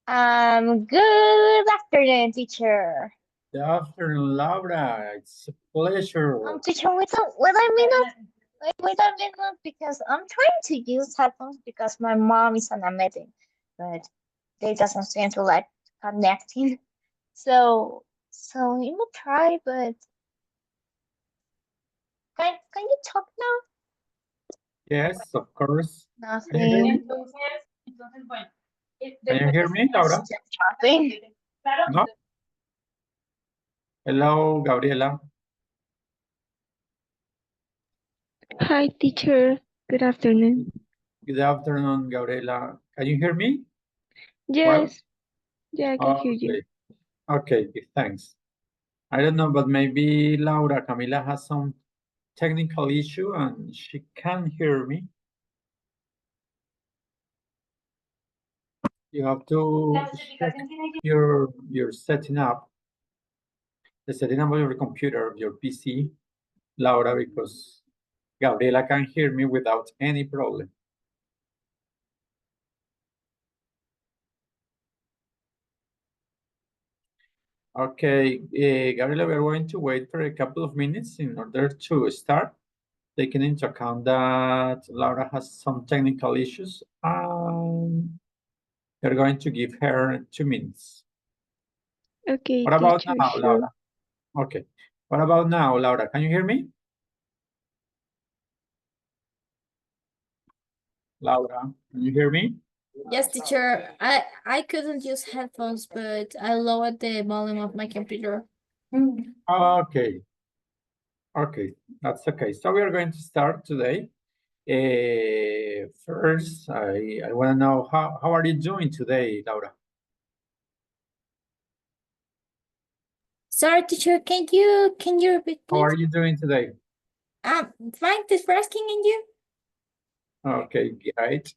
Good afternoon, teacher. Good afternoon, Laura. It's a pleasure. Teacher, wait a minute, because I'm trying to use headphones because my mom is on a meeting, but they doesn't seem to like connecting. So you will try, but can you talk now? Yes, of course. Can you hear me? Nothing. Can you hear me, It's Laura? just nothing. No? Hello, Gabriela. Hi, teacher. Good afternoon. Good afternoon, Gabriela. Can you hear me? Well, Yes, yeah, I can hear you. okay. Okay, thanks. I don't know, but maybe Laura Camila has some technical issue and she can't hear me. You have to check your setting up, the setting up of your computer, of your PC, Laura, because Gabriela can hear me without any problem. Okay, Gabriela, we're going to wait for a couple of minutes in order to start, taking into account that Laura has some technical issues. We're going to give her 2 minutes. Okay, What about teacher, now, sure. Laura? Okay. What about now, Laura? Can you hear me? Laura, can you hear me? Yes, teacher. I couldn't use headphones, but I lowered the volume of my computer. Okay. Okay, that's okay. So we are going to start today. First, I want to know how are you doing today, Laura? Sorry, teacher. Can you repeat, How are please? you doing today? Fine. Thanks for asking, and you? Okay, great.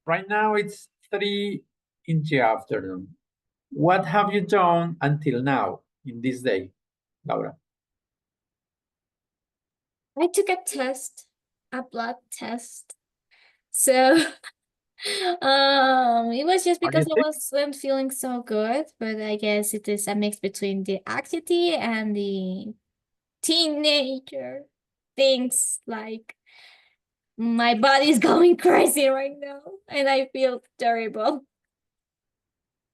Right now it's 3 in the afternoon. What have you done until now in this day, Laura? I took a test, a blood test. So, it was just Are you because I sick? wasn't feeling so good, but I guess it is a mix between the anxiety and the teenager things. Like my body's going crazy right now, and I feel terrible.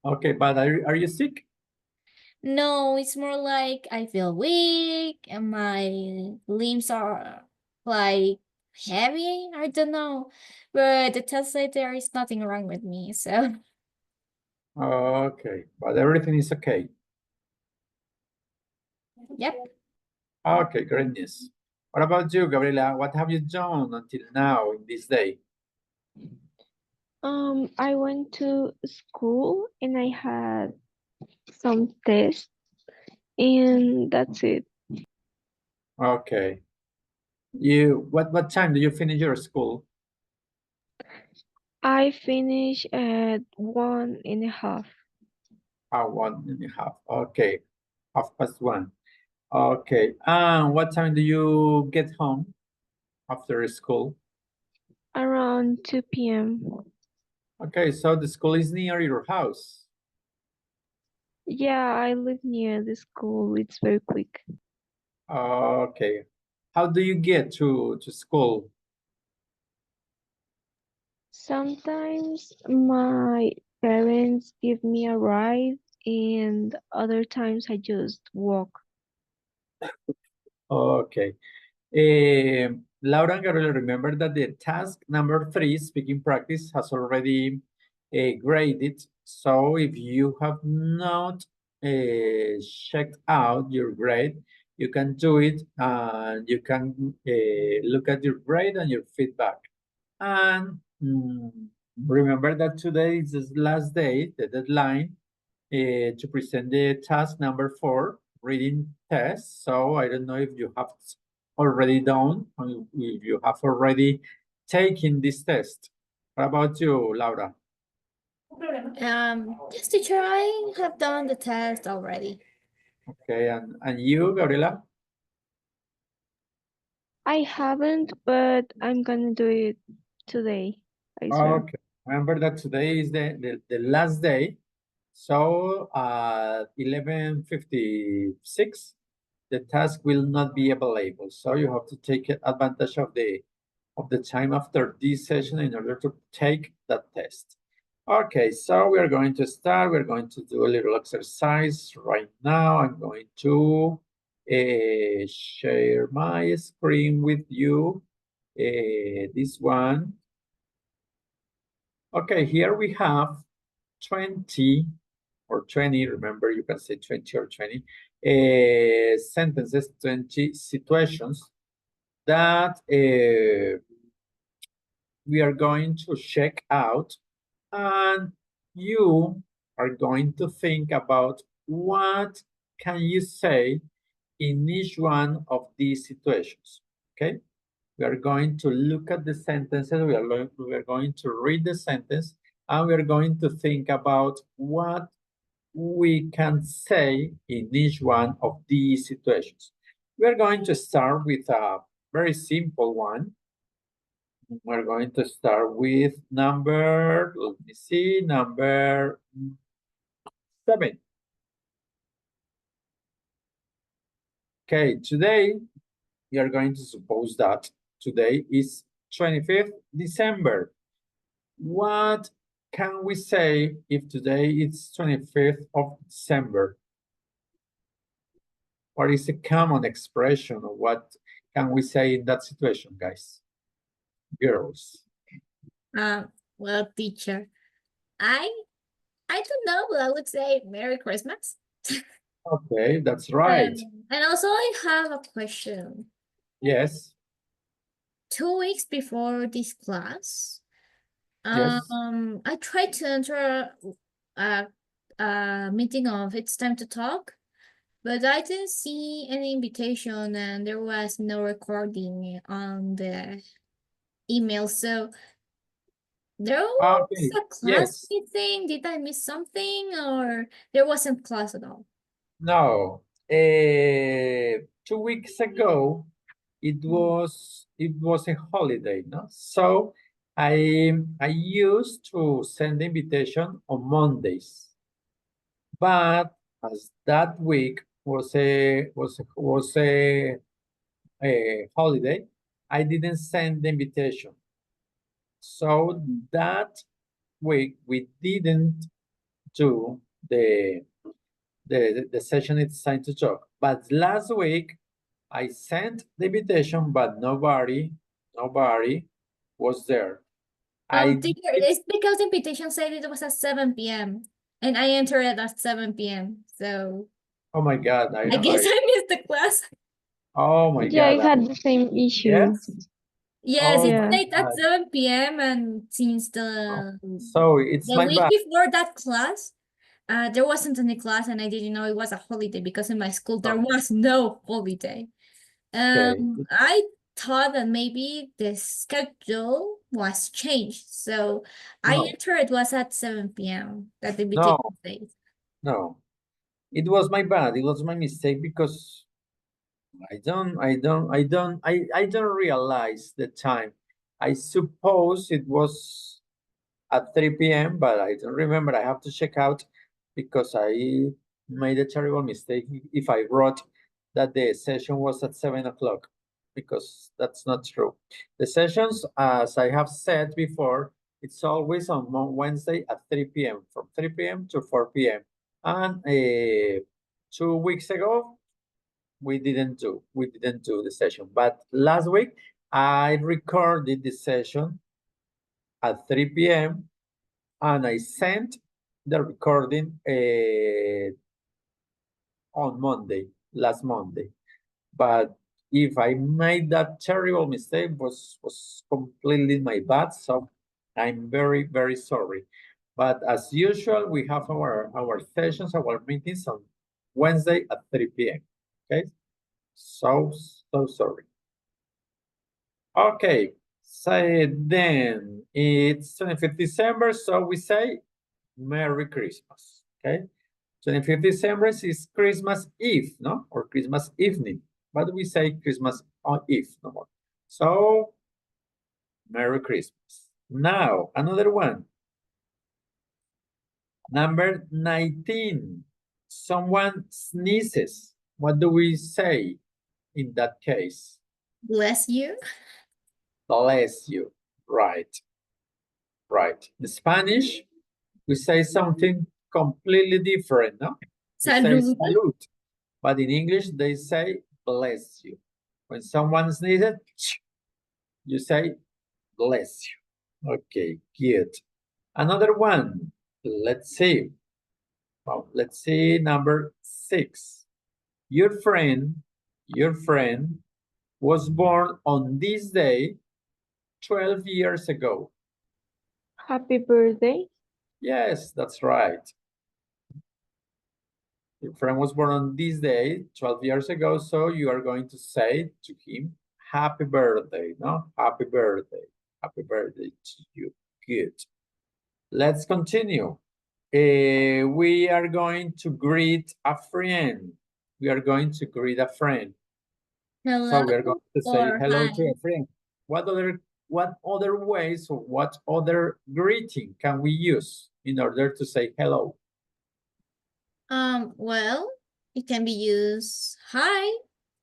Okay, but are you sick? No, it's more like I feel weak and my limbs are like heavy. I don't know. But the test said there is nothing wrong with me. So, Okay, but everything is okay. yep. Okay, great news. What about you, Gabriela? What have you done until now in this day? I went to school and I had some tests, and that's it. Okay. What time do you finish your school? I finished at 1:30. 1:30. Okay, 1:30. Okay. And what time do you get home after school? Around 2 p.m. Okay, so the school is near your house. Yeah, I live near the school. It's very quick. Okay. How do you get to school? Sometimes my parents give me a ride, and other times I just walk. Okay. Laura and Gabriela, remember that the task number 3, speaking practice, has already graded. So if you have not checked out your grade, you can do it and you can look at your grade and your feedback. And remember that today is the last day, the deadline, to present the task number 4, reading test. So I don't know if you have already done, or if you have already taken this test. What about you, Laura? Yes, teacher, I have done the test already. Okay, and you, Gabriela? I haven't, but I'm gonna do it today, I swear. Okay, Remember that today is the last day. So at 11:56, the task will not be available. So you have to take advantage of the time after this session in order to take that test. Okay, so we are going to start. We're going to do a little exercise right now. I'm going to share my screen with you. This one. Okay, here we have 20 or 20, remember you can say 20 or 20 sentences, 20 situations that we are going to check out, and you are going to think about what can you say in each one of these situations, okay? We are going to look at the sentences, we are going to read the sentence, and we are going to think about what we can say in each one of these situations. We are going to start with a very simple one. We're going to start with number, let me see, number 7. Okay, today we are going to suppose that today is 25th December. What can we say if today is 25th of December? What is a common expression, or what can we say in that situation, guys? Girls. Well, teacher, I don't know, but I would say Merry Christmas. Okay, that's right. And also I have a question. Yes. 2 weeks before this class, Yes. I tried to enter a meeting of It's Time to Talk, but I didn't see any invitation and there was no recording on the email. So there was Okay. a class Yes. meeting. Did I miss something, or there wasn't class at all? No. 2 weeks ago, it was a holiday, no? So I used to send the invitation on Mondays, but as that week was a holiday, I didn't send the invitation. So that week we didn't do the session It's Time to Talk. But last week I sent the invitation, but nobody was there. Teacher, it's because the invitation said it was at 7 p.m. and I entered it at 7 p.m. So Oh my God! I guess I missed the class. Oh my Yeah, I God! had the same issue. Yes. Yes, Oh it Yeah. said at 7 p.m. and since the So it's my week bad. before that class, there wasn't any class and I didn't know it was a holiday because in my school there was no holiday. Okay. I thought that maybe the schedule was changed. So I No. entered it was at 7 p.m. that the No. invitation said. No. It was my bad. It was my mistake because I don't realize the time. I suppose it was at 3 p.m., but I don't remember. I have to check out because I made a terrible mistake if I wrote that the session was at 7 o'clock, because that's not true. The sessions, as I have said before, it's always on Wednesday at 3 p.m., from 3 p.m. to 4 p.m. And 2 weeks ago, we didn't do the session. But last week, I recorded the session at 3 p.m. and I sent the recording on Monday, last Monday. But if I made that terrible mistake, was completely my bad. So I'm very, very sorry. But as usual, we have our sessions, our meetings on Wednesday at 3 p.m. Okay, so sorry. Okay, so then it's 25th December, so we say Merry Christmas, okay? 25th December is Christmas Eve, no? Or Christmas evening, but we say Christmas on Eve, no more. So, Merry Christmas. Now, another one. Number 19, someone sneezes. What do we say in that case? Bless you. Bless you, right, right. In Spanish, we say something completely different, no? We say Salud. salud, but in English, they say bless you. When someone sneezes, you say bless you. Okay, good. Another one, let's see. Well, let's see number 6. Your friend was born on this day 12 years ago. Happy birthday. Yes, that's right. Your friend was born on this day 12 years ago, so you are going to say to him, happy birthday, no? Happy birthday. Happy birthday to you. Good. Let's continue. We are going to greet a friend. We are going to greet a friend. Hello So we are going to say or hello hi. to a friend. What other ways or what other greeting can we use in order to say hello? Well, it can be used hi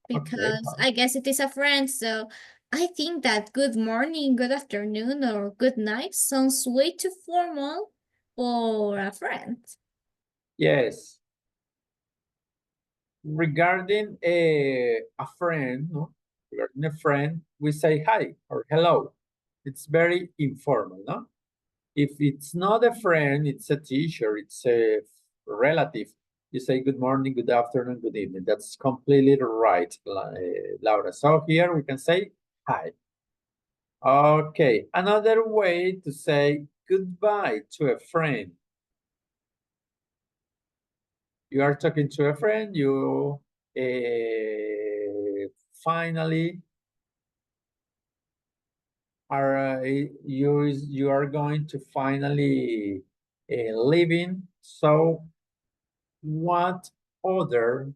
because Okay. I guess it is a friend. So I think that good morning, good afternoon, or good night sounds way too formal for a friend. Yes. Regarding a friend, no? Regarding a friend, we say hi or hello. It's very informal, no? If it's not a friend, it's a teacher, it's a relative. You say good morning, good afternoon, good evening. That's completely right, Laura. So here we can say hi. Okay, another way to say goodbye to a friend. You are talking to a friend, you finally are you are going to finally leaving. So what other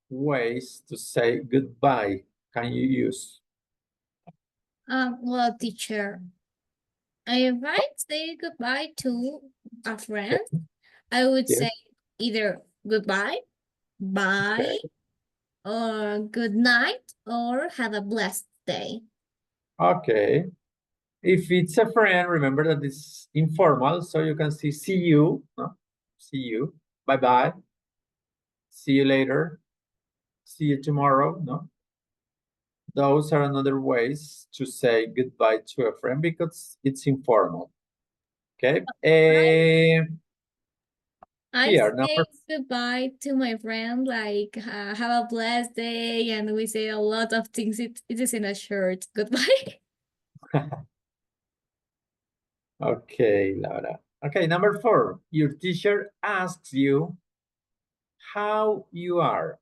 ways to say goodbye can you use? Well, teacher, if I say goodbye to a friend, I would Yes. say either goodbye, bye, Okay. or good night, or have a blessed day. Okay. If it's a friend, remember that it's informal, so you can see you, no? See you, bye-bye, see you later, see you tomorrow, no? Those are another ways to say goodbye to a friend because it's informal. Okay. I Here, say number goodbye to my friend, like have a blessed day, and we say a lot of things. It is in a short goodbye. Okay, Laura. Okay, number 4. Your teacher asks you how you are.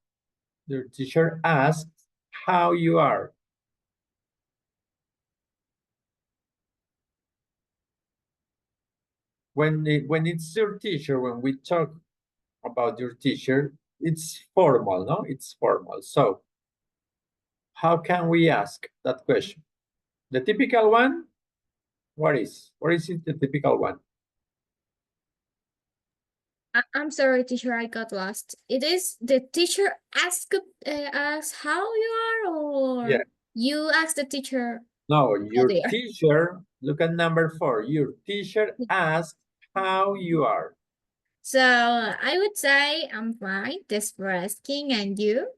Your teacher asks how you are. When it's your teacher, when we talk about your teacher, it's formal, no? It's formal. So how can we ask that question? The typical one, what is it the typical one? I'm sorry, teacher, I got lost. It is the teacher asks how you are, or Yeah. you ask the teacher No, how your they are. teacher, look at number 4. Your teacher asks how you are. So I would say I'm fine. Thanks for asking, and you?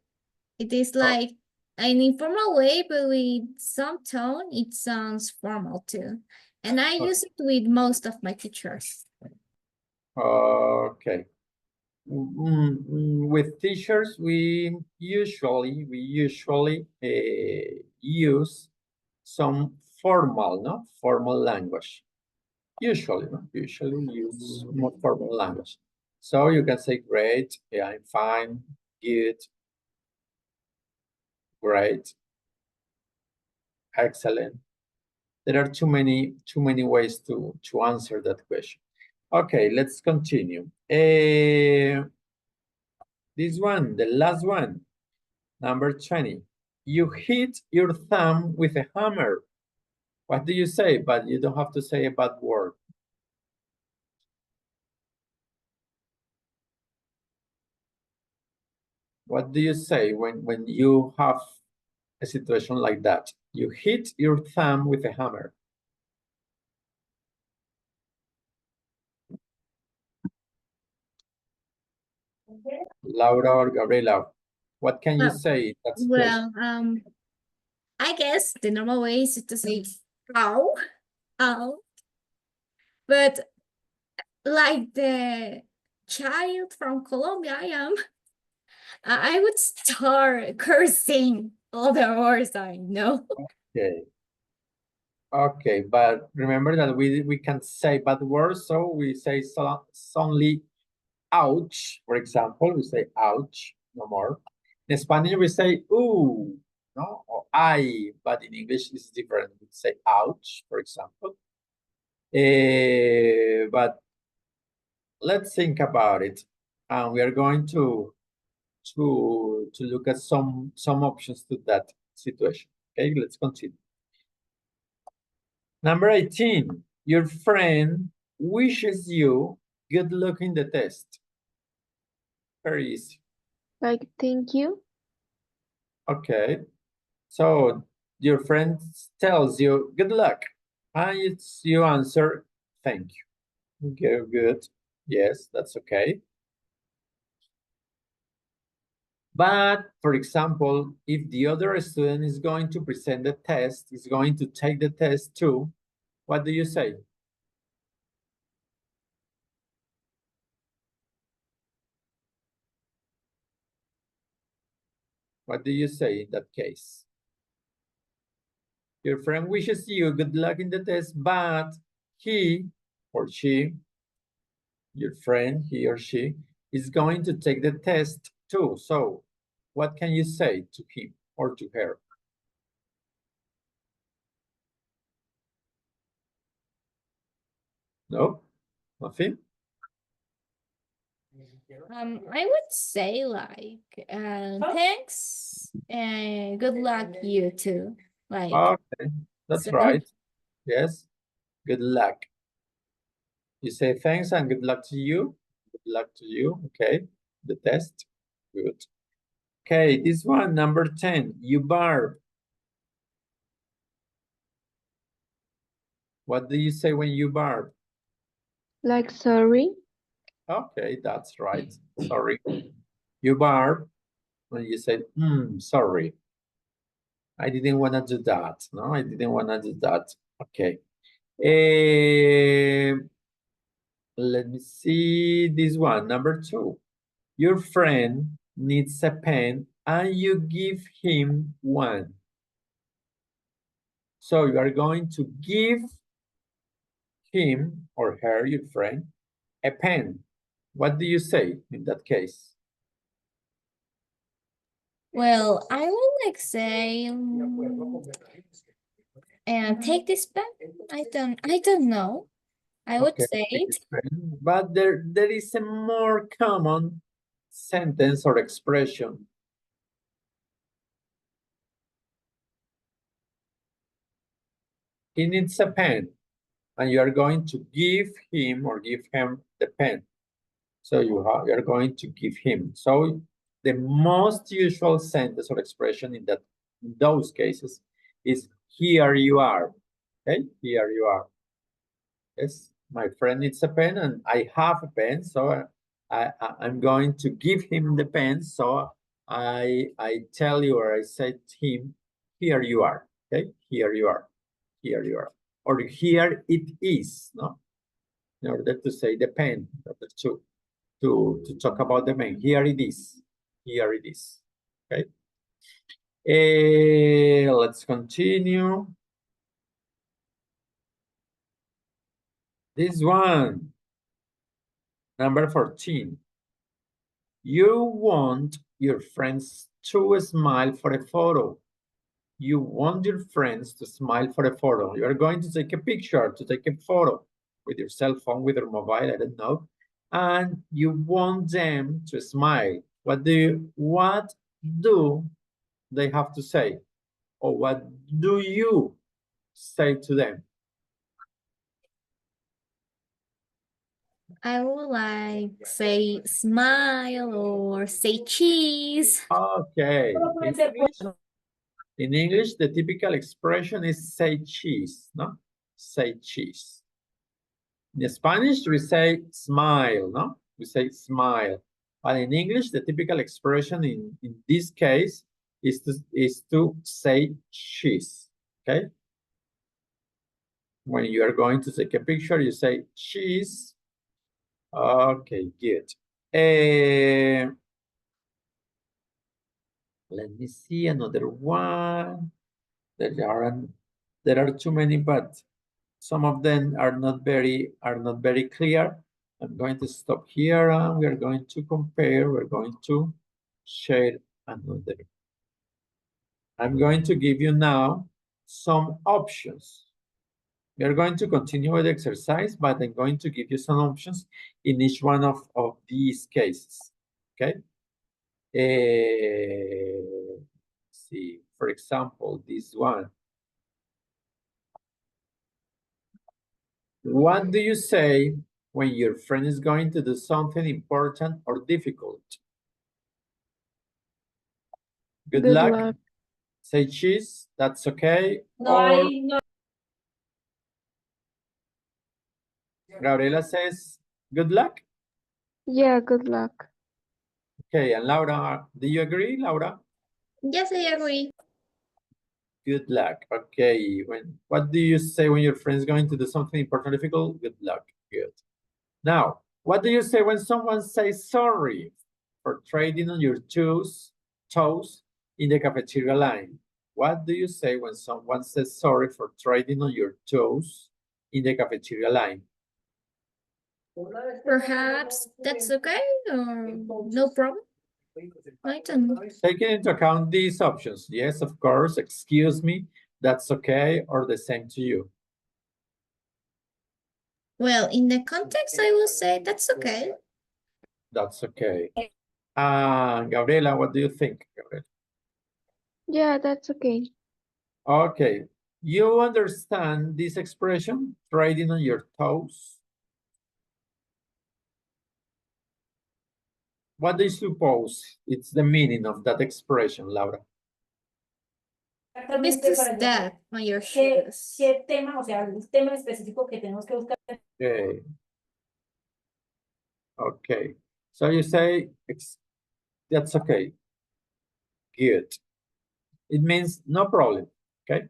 It is like an informal way, but with some tone, it sounds formal too. And I use it with most of my teachers. Okay. With teachers, we usually use some formal, no? Formal language. Usually, no? Usually use more formal language. So you can say great, yeah, I'm fine, good, great, excellent. There are too many ways to answer that question. Okay, let's continue. This one, the last one, number 20. You hit your thumb with a hammer. What do you say? But you don't have to say a bad word. What do you say when you have a situation like that? You hit your thumb with a hammer. Laura or Gabriela, what can you say in that situation? Well, I guess the normal way is to say ow, ow. But like the child from Colombia I am, I would start cursing all the words I know. Okay. Okay, but remember that we can say bad words, so we say only ouch, for example, we say ouch, no more. In Spanish, we say ooh, no, or ay, but in English, it's different. We say ouch, for example. But let's think about it. And we are going to look at some options to that situation. Okay, let's continue. Number 18, your friend wishes you good luck in the test. Very easy. Like, thank you. Okay, so your friend tells you good luck, and you answer thank you. Okay, good. Yes, that's okay. But for example, if the other student is going to present the test, is going to take the test too, what do you say? What do you say in that case? Your friend wishes you good luck in the test, but he or she, your friend, he or she, is going to take the test too. So what can you say to him or to her? No? Nothing? I would say like, thanks and good luck you too. Like, Okay, that's so, right. Yes, good luck. You say thanks and good luck to you. Good luck to you. Okay, the test. Good. Okay, this one, number 10, you barb. What do you say when you barb? Like, sorry. Okay, that's right. Sorry. You barb when you say, sorry. I didn't want to do that. No, I didn't want to do that. Okay. Let me see this one, number 2. Your friend needs a pen and you give him one. So you are going to give him or her, your friend, a pen. What do you say in that case? well, I would like say, and take this back. I don't know. I would Okay, say take it. this pen. But there is a more common sentence or expression. He needs a pen, and you are going to give him or give him the pen. So you're going to give him. So the most usual sentence or expression in those cases is here you are. Okay, here you are. Yes, my friend needs a pen and I have a pen, so I'm going to give him the pen. So I tell you or I say to him, here you are. Okay, here you are. Here you are. Or here it is, no? In order to say the pen, to talk about the pen. Here it is. Here it is. Okay. Let's continue. This one, number 14. You want your friends to smile for a photo. You want your friends to smile for a photo. You're going to take a picture, to take a photo with your cell phone, with your mobile, I don't know. And you want them to smile. What do they have to say? Or what do you say to them? I would like say smile or say cheese. Okay. In English, the typical expression is say cheese, no? Say cheese. In Spanish, we say smile, no? We say smile. But in English, the typical expression in this case is to say cheese, okay? When you are going to take a picture, you say cheese. Okay, good. Let me see another one. There are too many, but some of them are not very clear. I'm going to stop here and we are going to compare. We're going to share another. I'm going to give you now some options. We are going to continue with the exercise, but I'm going to give you some options in each one of these cases. Okay. See, for example, this one. What do you say when your friend is going to do something important or difficult? Good luck. Say cheese, that's okay. Gabriela says, good luck. Yeah, good luck. Okay, and Laura, do you agree, Laura? Yes, I agree. Good luck. Okay, what do you say when your friend is going to do something important or difficult? Good luck. Good. Now, what do you say when someone says sorry for trading on your toes in the cafeteria line? What do you say when someone says sorry for trading on your toes in the cafeteria line? Perhaps that's okay or no problem. I don't know. Taking into account these options, yes, of course, excuse me, that's okay, or the same to you. Well, in the context, I will say that's okay. That's okay. Gabriela, what do you think, Gabriela? Yeah, that's okay. Okay, you understand this expression, trading on your toes? What do you suppose it's the meaning of that expression, Laura? Is this that on your shoes? Okay. Okay. So you say, that's okay. Good. It means no problem, okay?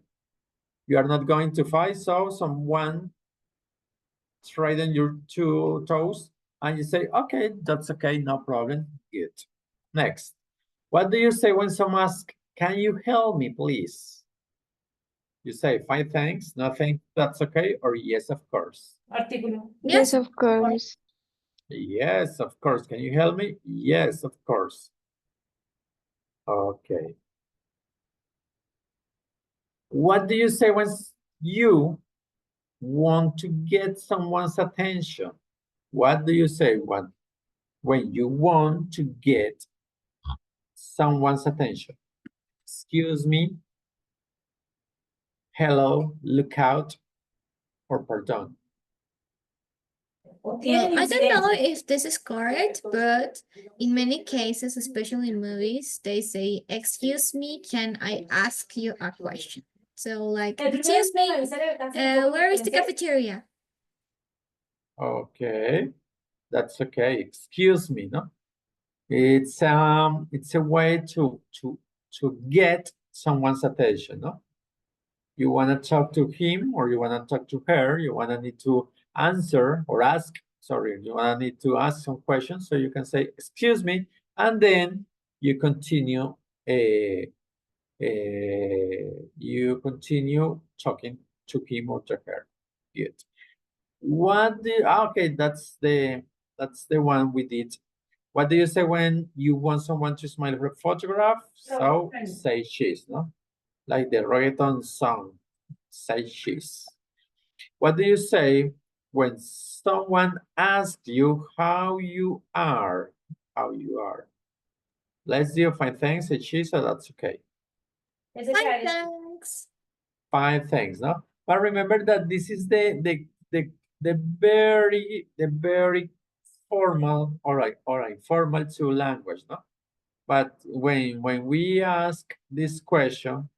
You are not going to fight, so someone trade on your two toes, and you say, okay, that's okay, no problem, good. Next, what do you say when someone asks, can you help me, please? You say, fine, thanks, nothing, that's okay, or yes, of course. Yes, of course. Yes, of course. Can you help me? Yes, of course. Okay. What do you say when you want to get someone's attention? What do you say when you want to get someone's attention? Excuse me, hello, look out, or pardon? Well, I don't know if this is correct, but in many cases, especially in movies, they say, excuse me, can I ask you a question? So like, excuse me, where is the cafeteria? Okay, that's okay. Excuse me, no? It's a way to get someone's attention, no? You want to talk to him or you want to talk to her, you want to need to answer or ask, sorry, you want to need to ask some questions, so you can say, excuse me, and then you continue talking to him or to her. Good. Okay, that's the one we did. What do you say when you want someone to smile for a photograph? So say cheese, no? Like the reggaeton song, say cheese. What do you say when someone asks you how you are? How you are? Let's do fine thanks, say cheese, so that's okay. Fine, thanks. Fine thanks, no? But remember that this is the very formal or informal to language, no? But when we ask this question,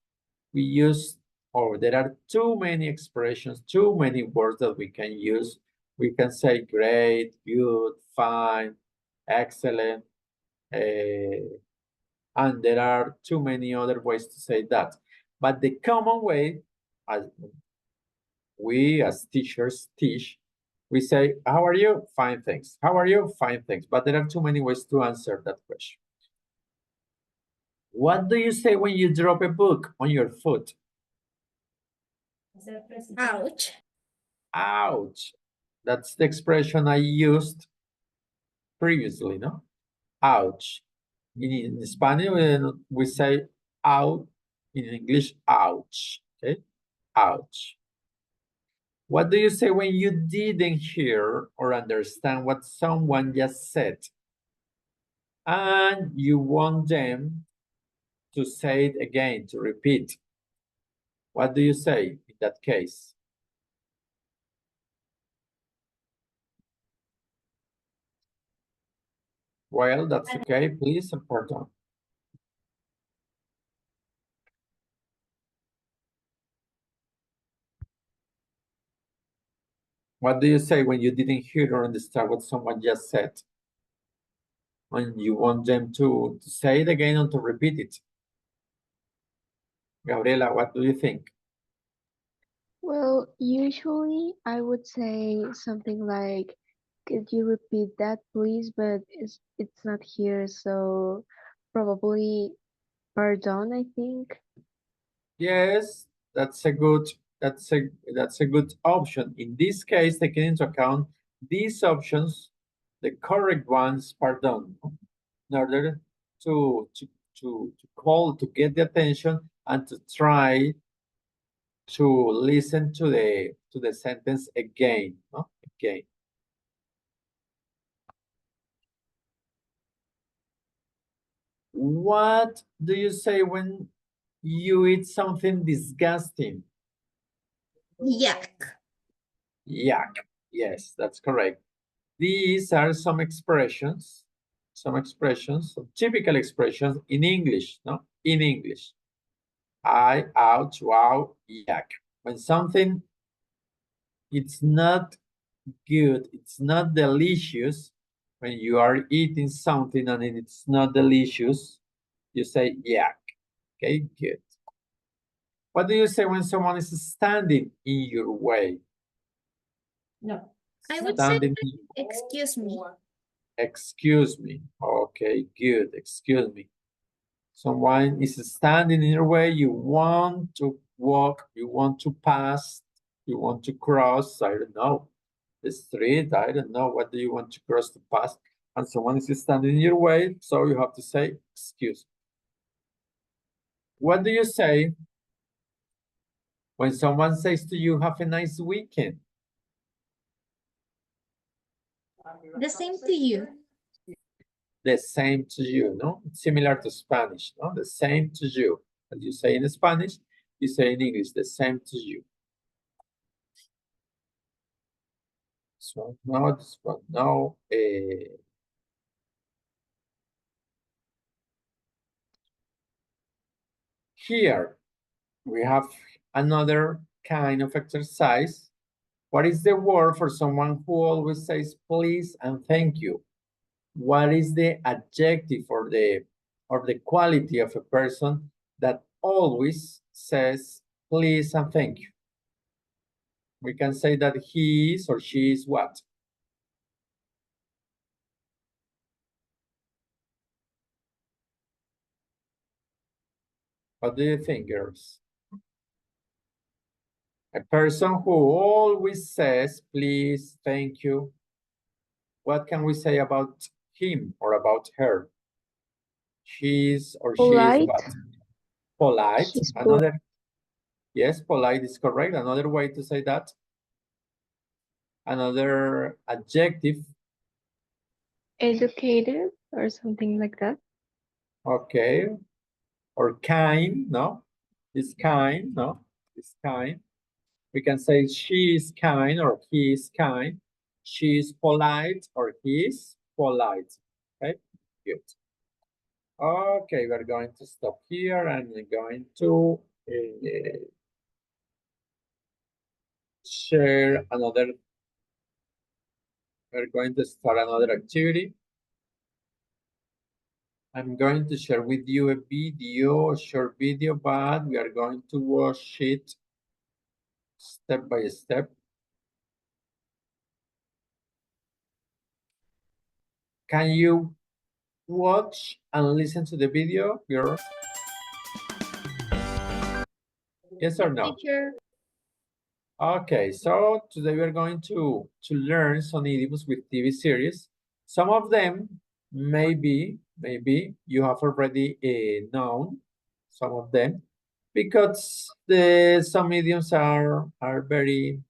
we use, or there are too many expressions, too many words that we can use. We can say great, good, fine, excellent, and there are too many other ways to say that. But the common way, as we as teachers teach, we say, how are you? Fine, thanks. How are you? Fine, thanks. But there are too many ways to answer that question. What do you say when you drop a book on your foot? Ouch. Ouch. That's the expression I used previously, no? Ouch. In Spanish, we say out. In English, ouch. Okay? Ouch. What do you say when you didn't hear or understand what someone just said? And you want them to say it again, to repeat. What do you say in that case? Well, that's okay, please, pardon. What do you say when you didn't hear or understand what someone just said? And you want them to say it again or to repeat it? Gabriela, what do you think? Well, usually I would say something like, could you repeat that, please? But it's not here, so probably pardon, I think. Yes, that's a good option. In this case, taking into account these options, the correct ones, pardon, in order to call, to get the attention and to try to listen to the sentence again, no? Again. What do you say when you eat something disgusting? Yuck. Yuck. Yes, that's correct. These are some expressions, some typical expressions in English, no? In English. I, ouch, wow, yuck. When something, it's not good, it's not delicious, when you are eating something and it's not delicious, you say yuck. Okay, good. What do you say when someone is standing in your way? No. I would say, Standing, excuse me. excuse me. Okay, good, excuse me. Someone is standing in your way, you want to walk, you want to pass, you want to cross, I don't know, the street, I don't know, what do you want to cross to pass? And someone is standing in your way, so you have to say, excuse me. What do you say when someone says to you, have a nice weekend? The same to you. The same to you, no? It's similar to Spanish, no? The same to you. As you say in Spanish, you say in English, the same to you. So now this one, now here we have another kind of exercise. What is the word for someone who always says please and thank you? What is the adjective or the quality of a person that always says please and thank you? We can say that he is or she is what? What do you think, girls? A person who always says please, thank you. What can we say about him or about her? She's or she is Polite. what? Polite. She's polite. Another, yes, polite is correct. Another way to say that. Another adjective. Educated or something like that. Okay. Or kind, no? Is kind, no? Is kind. We can say she is kind or he is kind. she is polite or he is polite. Okay, good. Okay, we're going to stop here and we're going to share another. We're going to start another activity. I'm going to share with you a video, a short video, but we are going to watch it step by step. Can you watch and listen to the video, girls? Yes or no? Teacher. Okay, so today we're going to learn some idioms with TV series. Some of them maybe you have already known some of them because some idioms are very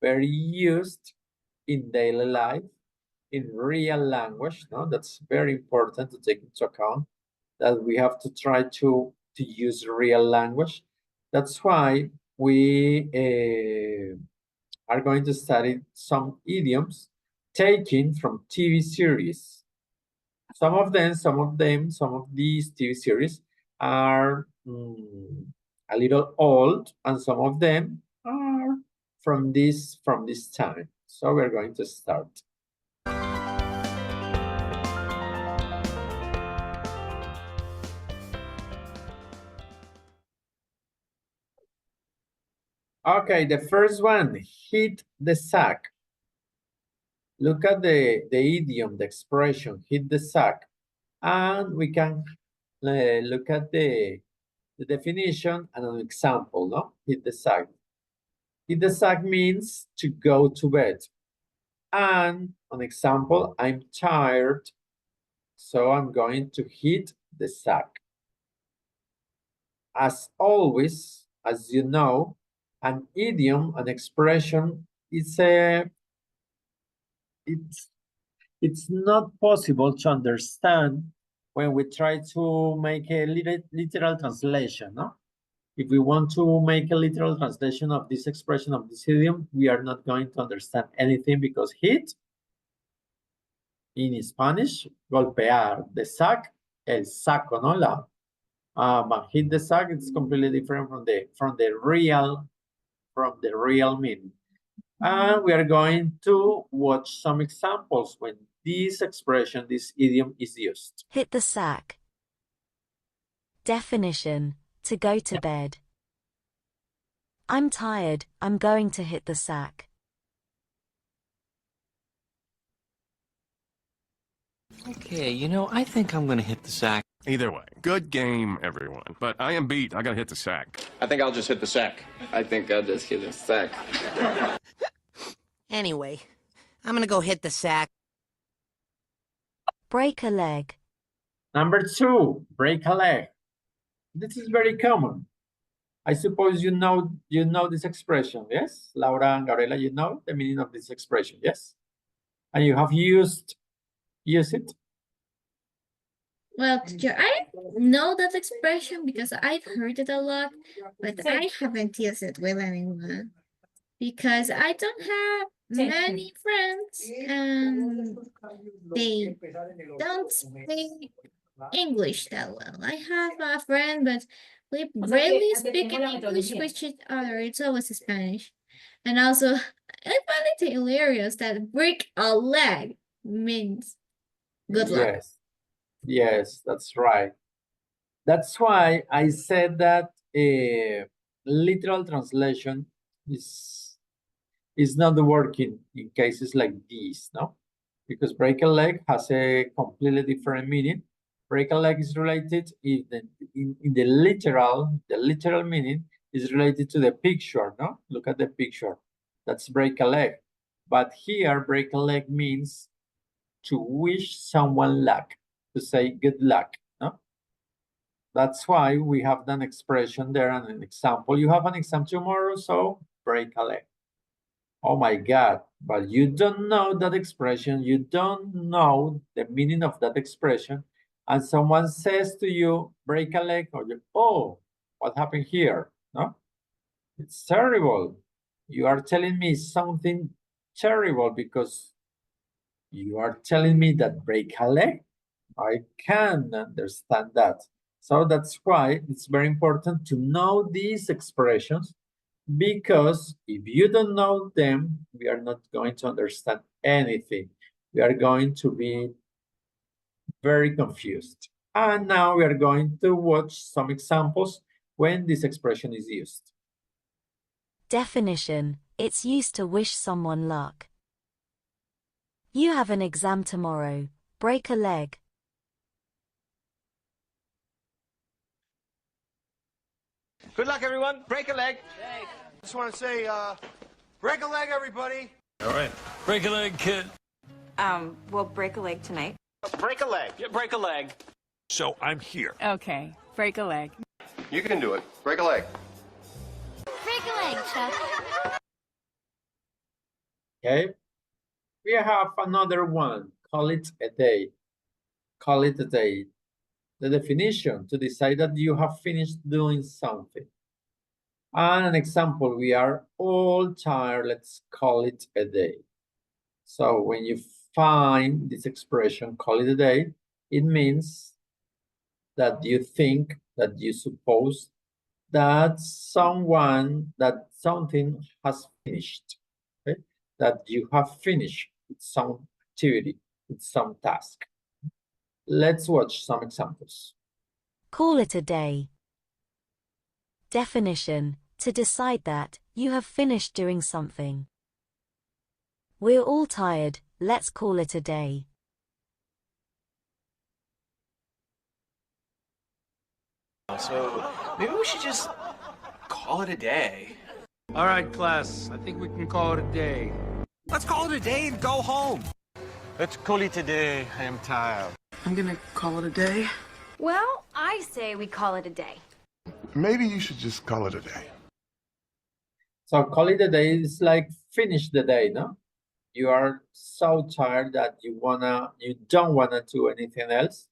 very used in daily life in real language. No, that's very important to take into account that we have to try to use real language. That's why we are going to study some idioms taken from TV series. Some of these TV series are a little old, and some of them are from this time. So we're going to start. Okay, the first one, hit the sack. Look at the idiom, the expression, hit the sack. And we can look at the definition and an example, no? Hit the sack. Hit the sack means to go to bed. And an example, I'm tired, so I'm going to hit the sack. As always, as you know, an idiom, an expression, it's not possible to understand when we try to make a literal translation, no? If we want to make a literal translation of this expression of this idiom, we are not going to understand anything because hit in Spanish, golpear, the sack, el saco, no? But hit the sack, it's completely different from the real meaning. And we are going to watch some examples when this expression, this idiom is used. Hit the sack. Definition: to go to bed. I'm tired, I'm going to hit the sack. Okay, you know, I think I'm gonna hit the sack. Either way, good game, everyone. But I am beat. I gotta hit the sack. I think I'll just hit the sack. I think I'll just hit the sack. Anyway, I'm gonna go hit the sack. Break a leg. Number 2, break a leg. This is very common. I suppose you know this expression, yes? Laura and Gabriela, you know the meaning of this expression, yes? And you have used it? Well, teacher, I know that expression because I've heard it a lot, but I haven't used it with anyone because I don't have many friends and they don't speak English that well. I have a friend, but we rarely speak in English with each other. It's always Spanish. And also, I find it hilarious that break a leg means good luck. Yes, that's right. That's why I said that literal translation is not working in cases like these, no? Because break a leg has a completely different meaning. Break a leg is related in the literal meaning is related to the picture, no? Look at the picture. That's break a leg. But here, break a leg means to wish someone luck, to say good luck, no? That's why we have an expression there and an example. You have an exam tomorrow, so break a leg. Oh my God, but you don't know that expression, you don't know the meaning of that expression, and someone says to you, break a leg, or you, oh, what happened here? No? It's terrible. You are telling me something terrible because you are telling me that break a leg? I can understand that. So that's why it's very important to know these expressions, because if you don't know them, we are not going to understand anything. We are going to be very confused. And now we are going to watch some examples when this expression is used. Definition: it's used to wish someone luck. You have an exam tomorrow. Break a leg. Good luck, everyone. Break a leg. Just want to say, break a leg, everybody. All right. Break a leg, kid. We'll break a leg tonight. Break a leg. Yeah, break a leg. So I'm here. Okay, break a leg. You can do it. Break a leg. Break a leg, Chuck. Okay, we have another one. Call it a day. Call it a day. The definition: to decide that you have finished doing something. And an example: we are all tired. Let's call it a day. So when you find this expression, call it a day, it means that you think, that you suppose that something has finished, okay? That you have finished with some activity, with some task. Let's watch some examples. Call it a day. Definition: to decide that you have finished doing something. We're all tired, let's call it a day. So maybe we should just call it a day. All right, class. I think we can call it a day. Let's call it a day and go home. Let's call it a day. I am tired. I'm gonna call it a day. Well, I say we call it a day. Maybe you should just call it a day. So call it a day is like finish the day, no? You are so tired that you don't wanna do anything else,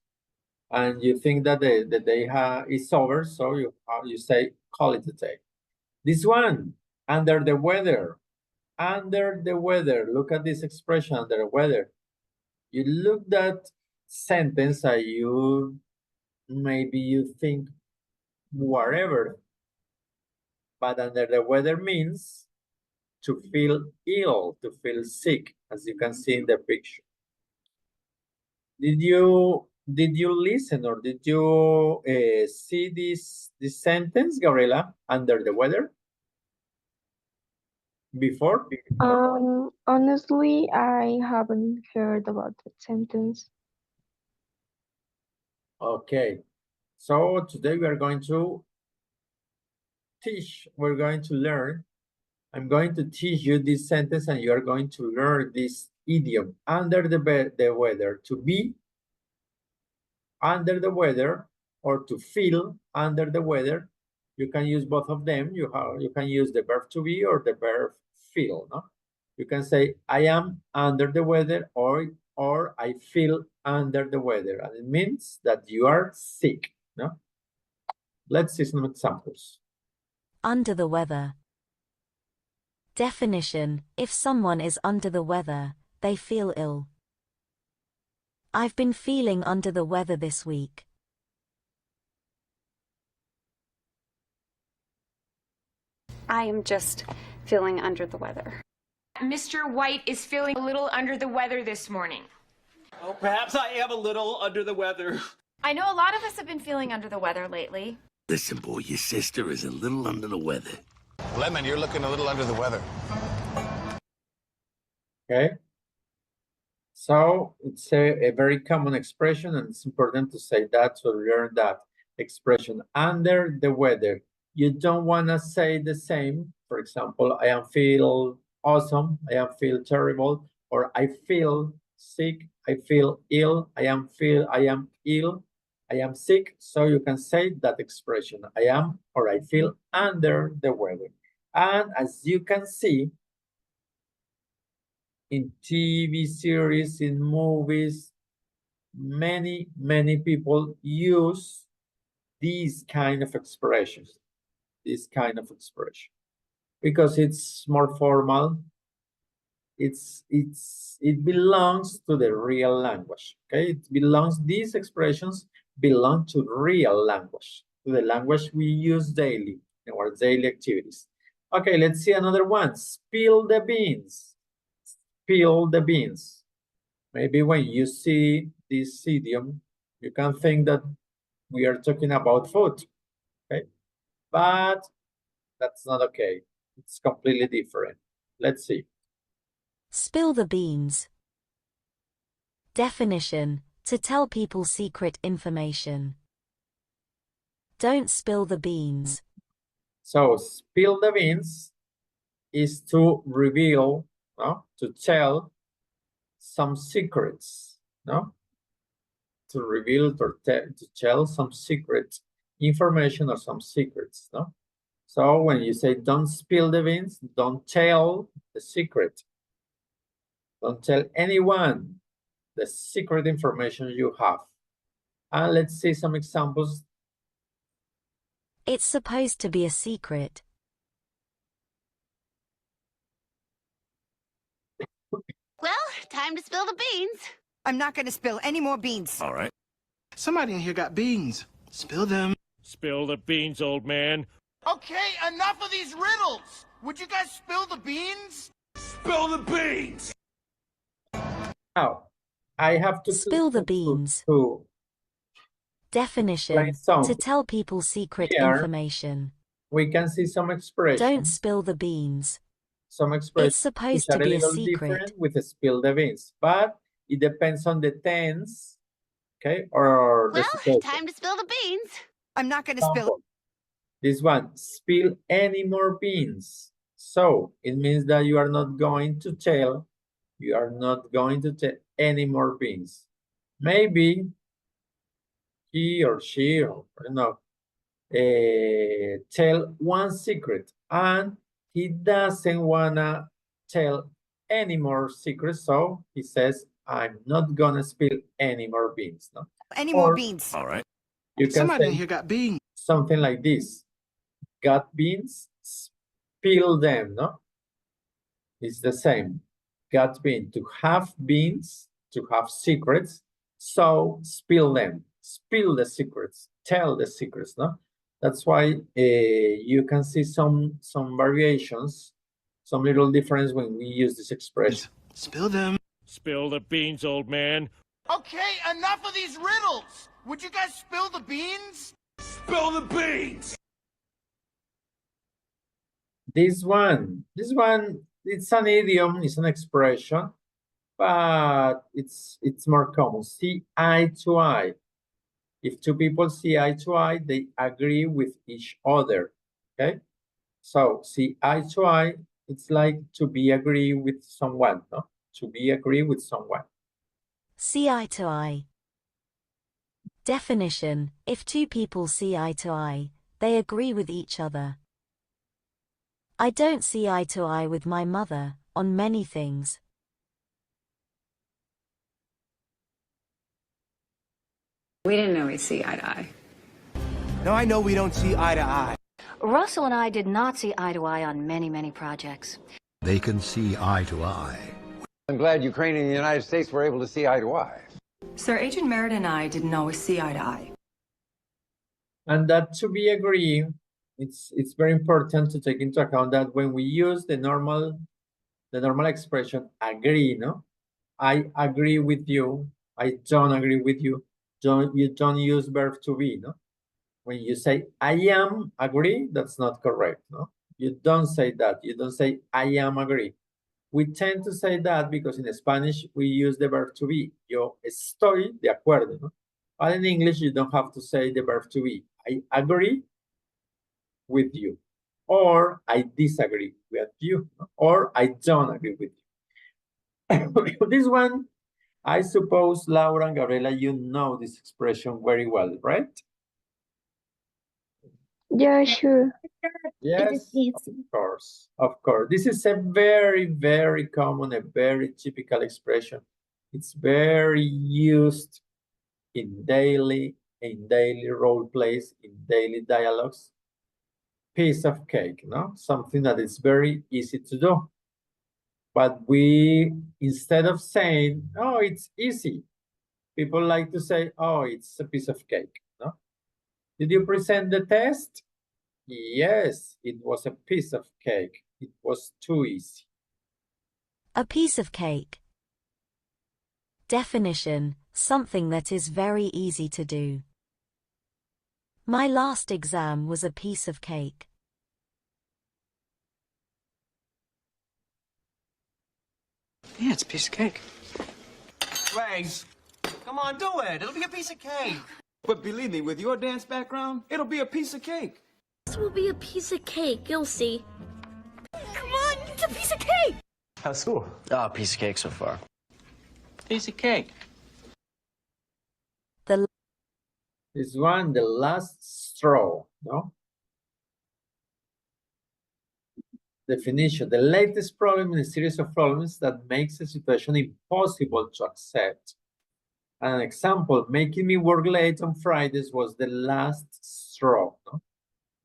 and you think that the day is over, so you say call it a day. This one, under the weather. Under the weather. Look at this expression, under the weather. You look that sentence and maybe you think whatever, but under the weather means to feel ill, to feel sick, as you can see in the picture. Did you listen or did you see this sentence, Gabriela, under the weather? Before? Honestly, I haven't heard about that sentence. Okay, so today we are going to learn. I'm going to teach you this sentence and you are going to learn this idiom, under the weather, to be under the weather or to feel under the weather. You can use both of them. You can use the verb to be or the verb feel, no? You can say I am under the weather or I feel under the weather, and it means that you are sick, no? Let's see some examples. Under the weather. Definition: if someone is under the weather, they feel ill. I've been feeling under the weather this week. I am just feeling under the weather. Mr. White is feeling a little under the weather this morning. Oh, perhaps I am a little under the weather. I know a lot of us have been feeling under the weather lately. Listen, boy, your sister is a little under the weather. Lemon, you're looking a little under the weather. Okay. So it's a very common expression, and it's important to say that, to learn that expression, under the weather. You don't want to say the same. For example, I am feel awesome, I am feel terrible, or I feel sick, I feel ill, I am ill, I am sick. So you can say that expression, I am or I feel under the weather. And as you can see, in TV series, in movies, many people use these kind of expressions, this kind of expression. because it's more formal. It belongs to the real language. Okay, these expressions belong to real language, to the language we use daily in our daily activities. Okay, let's see another one. Spill the beans. Spill the beans. Maybe when you see this idiom, you can think that we are talking about food. Okay, but that's not okay. It's completely different. Let's see. Spill the beans. Definition: to tell people secret information. Don't spill the beans. So spill the beans is to reveal, no? To tell some secrets, no? To reveal or to tell some secret information or some secrets, no? So when you say don't spill the beans, don't tell the secret. Don't tell anyone the secret information you have. And let's see some examples. It's supposed to be a secret. Well, time to spill the beans. I'm not gonna spill any more beans. All right. Somebody in here got beans. Spill them. Spill the beans, old man. Okay, enough of these riddles. Would you guys spill the beans? Spill the beans! Now, I have to Spill the beans. Definition: Like to tell people secret here, information. we can see some expressions. Don't spill the beans. Some expressions It's supposed which to are be a a little secret. different with the spill the beans, but it depends on the tense, okay, or the Well, situation. time to spill the beans. I'm not gonna spill. Example, this one, spill any more beans. So it means that you are not going to tell any more beans. Maybe he or she, or I don't know, tell one secret, and he doesn't wanna tell any more secrets, so he says, I'm not gonna spill any more beans. No? Any more beans. All right. You can Somebody say in here got beans. something like this. Got beans, spill them, no? It's the same. Got beans, to have beans, to have secrets, so spill them. Spill the secrets, tell the secrets, no? That's why you can see some variations, some little difference when we use this expression. Spill them. Spill the beans, old man. Okay, enough of these riddles. Would you guys spill the beans? Spill the beans! This one, it's an idiom, it's an expression, but it's more common. See eye to eye. If two people see eye to eye, they agree with each other, okay? So see eye to eye, it's like to be agree with someone, no? To be agree with someone. See eye to eye. Definition: if two people see eye to eye, they agree with each other. I don't see eye to eye with my mother on many things. We didn't know we'd see eye to eye. Now I know we don't see eye to eye. Russell and I did not see eye to eye on many, many projects. They can see eye to eye. I'm glad Ukraine and the United States were able to see eye to eye. Sir, Agent Merritt and I didn't always see eye to eye. And that to be agree, it's very important to take into account that when we use the normal expression agree, no? I agree with you, I don't agree with you. You don't use verb to be, no? When you say I am agree, that's not correct, no? You don't say that. You don't say I am agree. We tend to say that because in Spanish we use the verb to be. Yo estoy de acuerdo, no? But in English you don't have to say the verb to be. I agree with you, or I disagree with you, no? Or I don't agree with you. This one, I suppose, Laura and Gabriela, you know this expression very well, right? Yeah, sure. Yes, of course. This is a very, very common, a very typical expression. It's very used in daily role plays, in daily dialogues. piece of cake, no? Something that is very easy to do. But we, instead of saying, oh, it's easy, people like to say, oh, it's a piece of cake, no? Did you present the test? Yes, it was a piece of cake. It was too easy. A piece of cake. Definition: something that is very easy to do. My last exam was a piece of cake. Yeah, it's a piece of cake. Legs, come on, do it. It'll be a piece of cake. But believe me, with your dance background, it'll be a piece of cake. This will be a piece of cake, you'll see. Come on, it's a piece of cake! How's school? Oh, piece of cake so far. Piece of cake. This one, the last straw, no? Definition: the latest problem in a series of problems that makes a situation impossible to accept. An example, making me work late on Fridays was the last straw. No?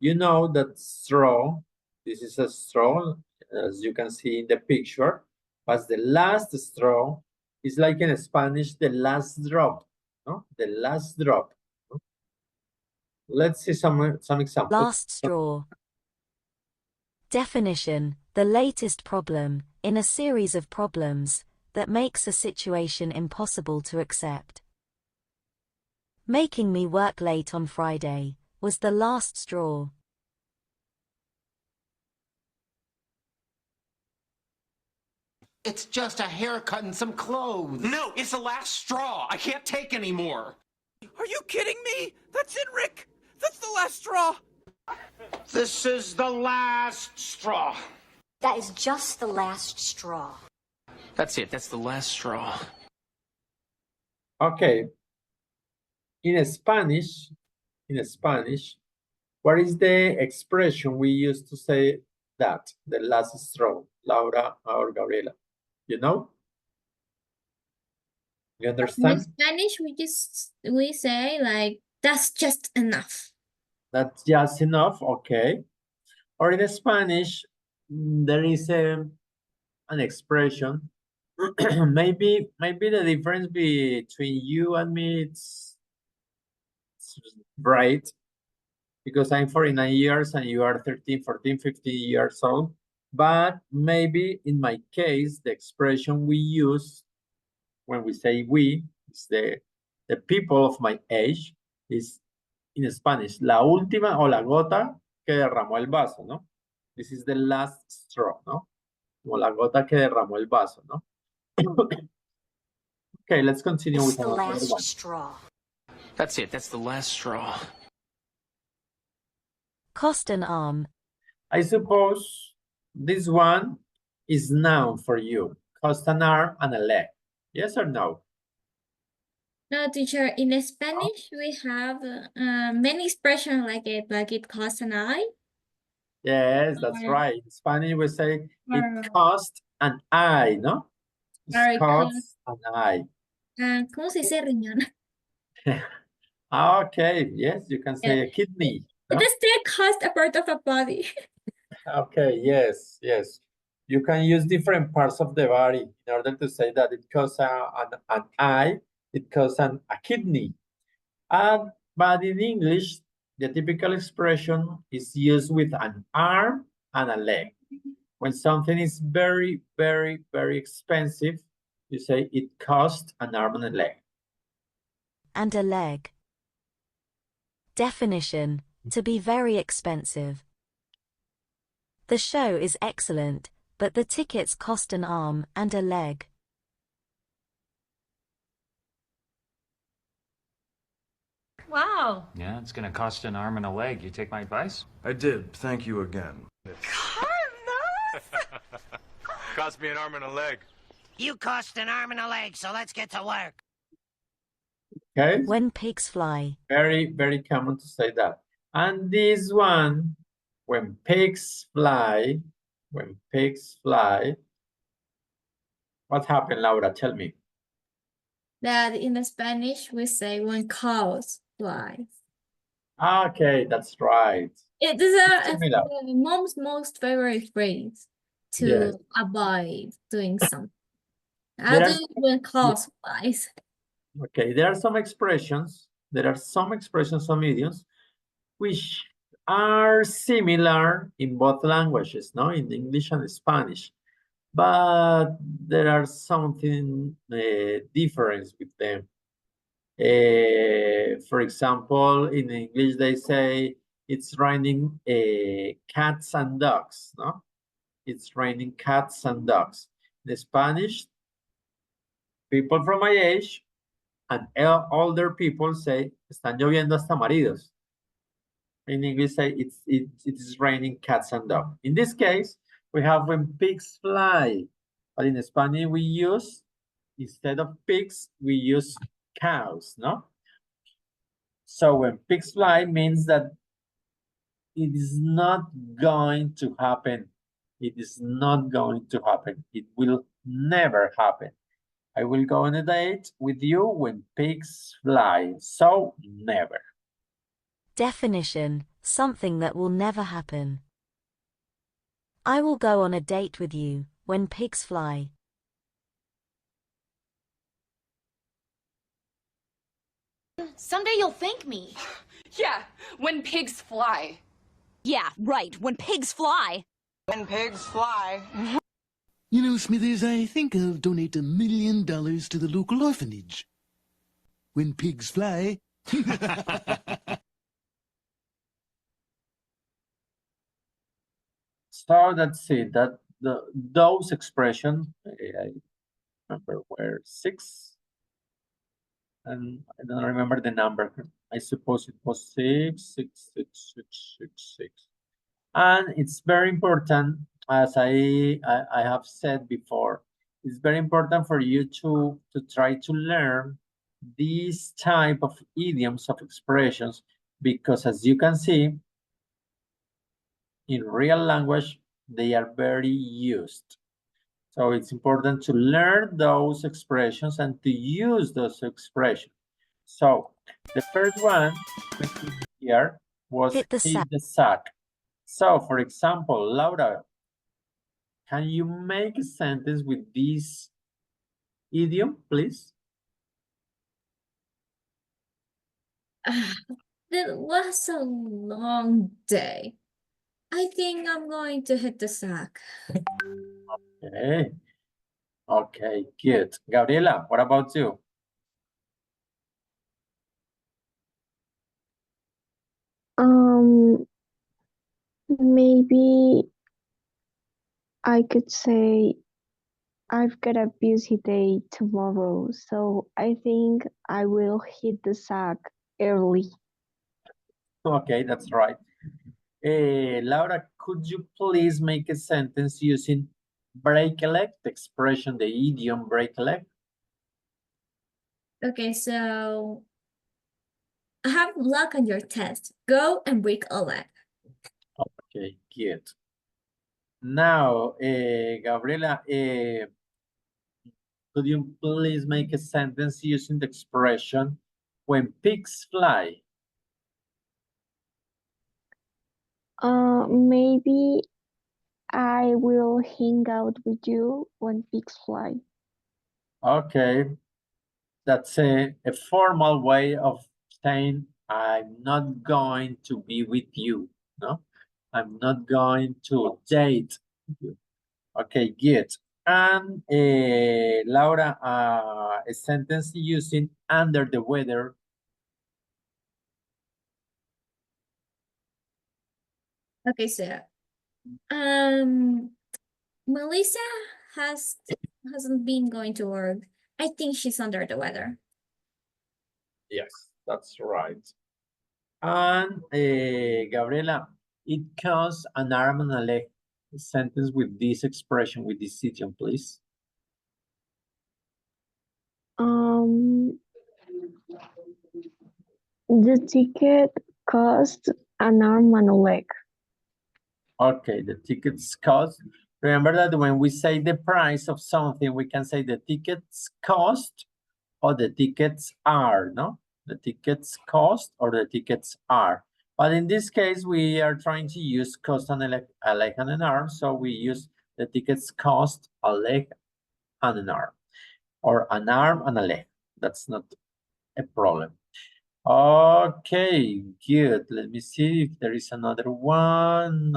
You know that straw, this is a straw, as you can see in the picture, but the last straw is like in Spanish, the last drop, no? The last drop. No? Let's see some examples. Last straw. Definition: the latest problem, in a series of problems, that makes a situation impossible to accept. Making me work late on Friday was the last straw. It's just a haircut and some clothes. No, it's the last straw. I can't take any more. Are you kidding me? That's it, Rick. That's the last straw. This is the last straw. That is just the last straw. That's it. That's the last straw. Okay. In Spanish, what is the expression we use to say that, the last straw, Laura or Gabriela? You know? You In understand? Spanish, we say like, that's just enough. That's just enough, okay. Or in Spanish, there is an expression. maybe the difference between you and me, it's right, because I'm 49 years and you are 13, 14, 15 years old. But maybe in my case, the expression we use when we say we, is the people of my age, is in Spanish, la última o la gota que derramó el vaso, ¿no? This is the last straw, ¿no? Como la gota que derramó el vaso, ¿no? Okay, let's continue It's with the another last one. straw. That's it. That's the last straw. Cost an arm. I suppose this one is noun for you. Cost an arm and a leg. Yes or no? No, teacher, in Spanish, we have many expressions like it costs an eye. Yes, that's right. In Spanish, we say it cost an eye, no? It costs an eye. ¿Cómo se dice riñón? Okay, yes, you can say a kidney. No? It still cost a part of a body. Okay, yes. You can use different parts of the body in order to say that it costs an eye, it costs a kidney. But in English, the typical expression is used with an arm and a leg. When something is very, very, very expensive, you say it costs an arm and a leg. And a leg. Definition: to be very expensive. The show is excellent, but the tickets cost an arm and a leg. Wow. Yeah, it's gonna cost an arm and a leg. You take my advice? I did. Thank you again. Cost me an arm and a leg. You cost an arm and a leg, so let's get to work. Okay? When pigs fly. Very, very common to say that. And this one, when pigs fly, what happened, Laura? Tell me. That in Spanish, we say when cows fly. Okay, that's right. It is Similar. mom's most favorite phrase to Yes. avoid doing something. How There do are, you when class wise? okay, there are some expressions, some idioms, which are similar in both languages, no, in English and Spanish, but there are something difference with them. For example, in English, they say it's raining cats and dogs, no? It's raining cats and dogs. In Spanish, people from my age and older people say, están lloviendo hasta maridos. In English, say it is raining cats and dogs. In this case, we have when pigs fly, but in Spanish we use, instead of pigs, we use cows, no? So when pigs fly means that it is not going to happen. It is not going to happen. It will never happen. I will go on a date with you when pigs fly. So never. Definition: something that will never happen. I will go on a date with you when pigs fly. Someday you'll thank me. Yeah, when pigs fly. Yeah, right, when pigs fly. When pigs fly. You know, Smithers, I think I'll donate $1 million to the local orphanage. When pigs fly. So that's it. Those expressions, I remember were 6. And I don't remember the number. I suppose it was 6, 6, 6, 6, 6, 6. And it's very important, as I have said before, it's very important for you to try to learn these type of idioms of expressions, because as you can see, in real language, they are very used. So it's important to learn those expressions and to use those expressions. So the first one here was hit the sack. So for example, Laura, can you make a sentence with this idiom, please? It was a long day. I think I'm going to hit the sack. Okay. Okay, good. Gabriela, what about you? Maybe I could say I've got a busy day tomorrow, so I think I will hit the sack early. Okay, that's right. Laura, could you please make a sentence using break a leg, the expression, the idiom break a leg? Okay, so have luck on your test. Go and break a leg. Okay, good. Now, Gabriela, could you please make a sentence using the expression when pigs fly? Maybe I will hang out with you when pigs fly. Okay, that's a formal way of saying I'm not going to be with you, no? I'm not going to date you. Okay, good. And Laura, a sentence using under the weather. Okay, so Melissa hasn't been going to work. I think she's under the weather. Yes, that's right. And Gabriela, it costs an arm and a leg. A sentence with this expression, with this idiom, please. The ticket cost an arm and a leg. Okay, the tickets cost. Remember that when we say the price of something, we can say the tickets cost or the tickets are, no? The tickets cost or the tickets are. But in this case, we are trying to use cost and a leg and an arm. So we use the tickets cost a leg and an arm, or an arm and a leg. That's not a problem. Okay, good. Let me see if there is another one.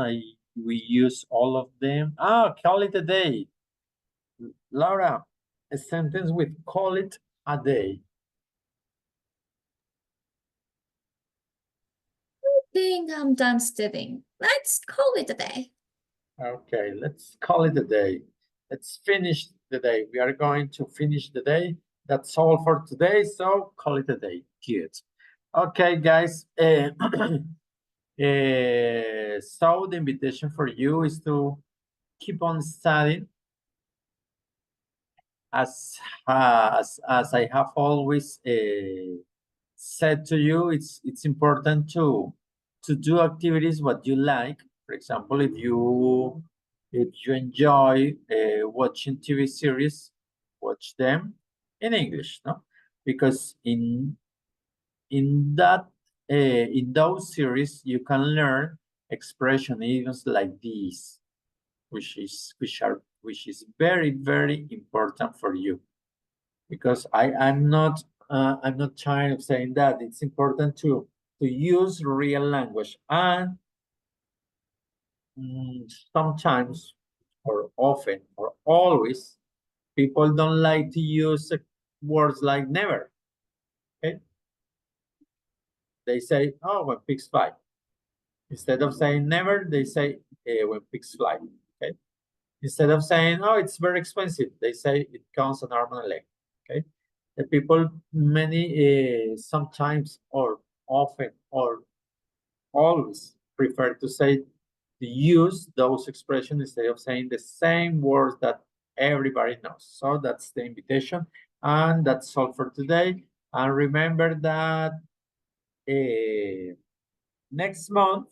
We use all of them. Call it a day. Laura, a sentence with call it a day. I think I'm done studying. Let's call it a day. Okay, let's call it a day. Let's finish the day. We are going to finish the day. That's all for today, so call it a day. Good. Okay, guys. So the invitation for you is to keep on studying. As I have always said to you, it's important to do activities what you like. For example, if you enjoy watching TV series, watch them in English, no? Because in that in those series you can learn expression idioms like these, which is very, very important for you. Because I'm not trying of saying that it's important to use real language, and sometimes or often or always people don't like to use words like never. Okay, they say, oh, when pigs fly. Instead of saying never, they say when pigs fly. Okay, instead of saying, oh, it's very expensive, they say it costs an arm and a leg. Okay, the people many sometimes or often or always prefer to say to use those expressions instead of saying the same words that everybody knows. So that's the invitation, and that's all for today. And remember that next month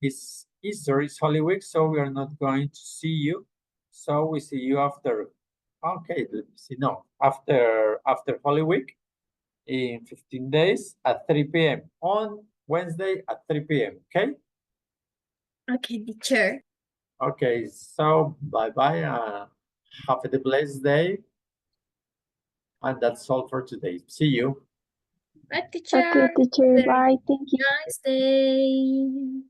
is Easter, is Holy Week, so we are not going to see you. So we see you after. Okay, let me see. No, after Holy Week in 15 days at 3 p.m. on Wednesday at 3 p.m. Okay. Okay, teacher. Okay, so bye-bye. Have a blessed day. And that's all for today. See you. Bye, teacher. Okay, teacher. Have a Bye. Thank you. nice day.